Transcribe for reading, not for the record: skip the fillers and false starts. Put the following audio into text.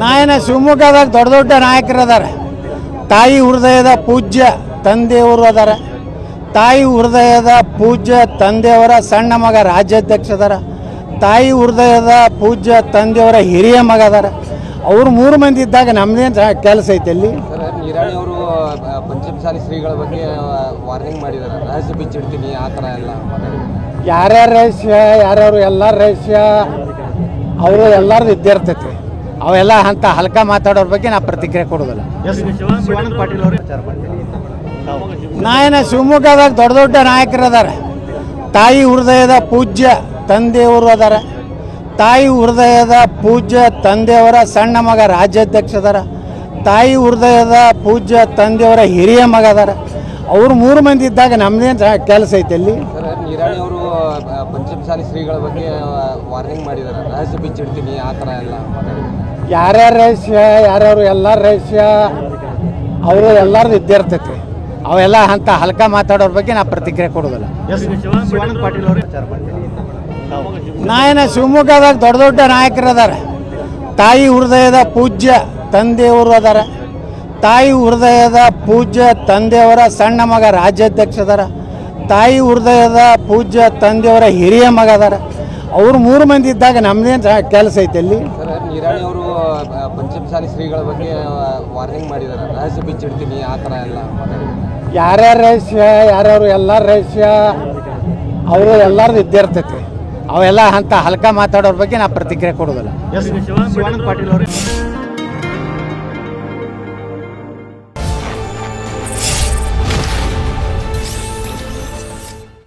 ನಾಯನ ಶಿವಮೊಗ್ಗದಾಗ ದೊಡ್ಡ ದೊಡ್ಡ ನಾಯಕರು ಅದಾರ. ತಾಯಿ ಹೃದಯದ ಪೂಜ್ಯ ತಂದೆಯವರು ಅದಾರ. ತಾಯಿ ಹೃದಯದ ಪೂಜ್ಯ ತಂದೆಯವರ ಸಣ್ಣ ಮಗ ರಾಜ್ಯಾಧ್ಯಕ್ಷ ಅದಾರ. ತಾಯಿ ಹೃದಯದ ಪೂಜ್ಯ ತಂದೆಯವರ ಹಿರಿಯ ಮಗ ಅದಾರ. ಅವ್ರು 3 ಮಂದಿ ಇದ್ದಾಗ ನಮ್ದೇನು ಕೆಲಸ ಐತೆ ಅಲ್ಲಿ. ನಿರಾಣಿ ಅವರು ಪಂಚಮಸಾಲಿ ಶ್ರೀಗಳ ಬಗ್ಗೆ ವಾರ್ನಿಂಗ್ ಮಾಡಿದ್ದಾರೆ, ರಹಸ್ಯ ಬಿಚ್ಚಿಡ್ತೀನಿ ಆ ಥರ ಎಲ್ಲ. ಯಾರ್ಯಾರ ರಹಸ್ಯ ಯಾರ್ಯಾರು ಎಲ್ಲರ ರಹಸ್ಯ ಅವರು ಎಲ್ಲರದು ಇದ್ದೇ ಇರ್ತೈತಿ. ಅವೆಲ್ಲ ಅಂತ ಹಲ್ಕ ಮಾತಾಡೋರ ಬಗ್ಗೆ ನಾ ಪ್ರತಿಕ್ರಿಯೆ ಕೊಡೋದಿಲ್ಲ. ನಾಯನ ಶಿವಮೊಗ್ಗದಾಗ ದೊಡ್ಡ ದೊಡ್ಡ ನಾಯಕರು ಅದಾರ. ತಾಯಿ ಹೃದಯದ ಪೂಜ್ಯ ತಂದೆಯವರು ಅದಾರ. ತಾಯಿ ಹೃದಯದ ಪೂಜ್ಯ ತಂದೆಯವರ ಸಣ್ಣ ಮಗ ರಾಜ್ಯಾಧ್ಯಕ್ಷ ಅದಾರ. ತಾಯಿ ಹೃದಯದ ಪೂಜ್ಯ ತಂದೆಯವರ ಹಿರಿಯ ಮಗ ಅದಾರ. ಅವ್ರು 3 ಮಂದಿ ಇದ್ದಾಗ ನಮ್ದೇನು ಕೆಲಸ ಐತೆ ಅಲ್ಲಿ. ನಿರಾಣಿ ಅವರು ಪಂಚಮಸಾಲಿ ಶ್ರೀಗಳ ಬಗ್ಗೆ ವಾರ್ನಿಂಗ್ ಮಾಡಿದ್ದಾರೆ, ರಹಸ್ಯ ಬಿಚ್ಚಿಡ್ತೀನಿ ಆ ಥರ ಎಲ್ಲ. ಯಾರ್ಯಾರ ರಹಸ್ಯ ಯಾರ್ಯಾರು ಎಲ್ಲರ ರಹಸ್ಯ ಅವರು ಎಲ್ಲರದು ಇದ್ದೇ ಇರ್ತೈತಿ. ಅವೆಲ್ಲ ಅಂತ ಹಲ್ಕ ಮಾತಾಡೋರ ಬಗ್ಗೆ ನಾ ಪ್ರತಿಕ್ರಿಯೆ ಕೊಡೋದಿಲ್ಲ. ನಾಯನ ಶಿವಮೊಗ್ಗದಾಗ ದೊಡ್ಡ ದೊಡ್ಡ ನಾಯಕರು ಅದಾರ. ತಾಯಿ ಹೃದಯದ ಪೂಜ್ಯ ತಂದೆಯವರು ಅದಾರ. ತಾಯಿ ಹೃದಯದ ಪೂಜ್ಯ ತಂದೆಯವರ ಸಣ್ಣ ಮಗ ರಾಜ್ಯಾಧ್ಯಕ್ಷ ಅದಾರ. ತಾಯಿ ಹೃದಯದ ಪೂಜ್ಯ ತಂದೆಯವರ ಹಿರಿಯ ಮಗ ಅದಾರ. ಅವ್ರು 3 ಮಂದಿ ಇದ್ದಾಗ ನಮ್ದೇನು ಕೆಲಸ ಐತೆ ಅಲ್ಲಿ. ನಿರಾಣಿ ಅವರು ಪಂಚಮಸಾಲಿ ಶ್ರೀಗಳ ಬಗ್ಗೆ ವಾರ್ನಿಂಗ್ ಮಾಡಿದ್ದಾರೆ, ರಹಸ್ಯ ಬಿಚ್ಚಿಡ್ತೀನಿ ಆ ಥರ ಎಲ್ಲ. ಯಾರ್ಯಾರ ರಹಸ್ಯ ಯಾರ್ಯಾರು ಎಲ್ಲರ ರಹಸ್ಯ ಅವರು ಎಲ್ಲರದು ಇದ್ದೇ ಇರ್ತೈತಿ. ಅವೆಲ್ಲ ಅಂತ ಹಲ್ಕ ಮಾತಾಡೋರ ಬಗ್ಗೆ ನಾ ಪ್ರತಿಕ್ರಿಯೆ ಕೊಡೋದಿಲ್ಲ.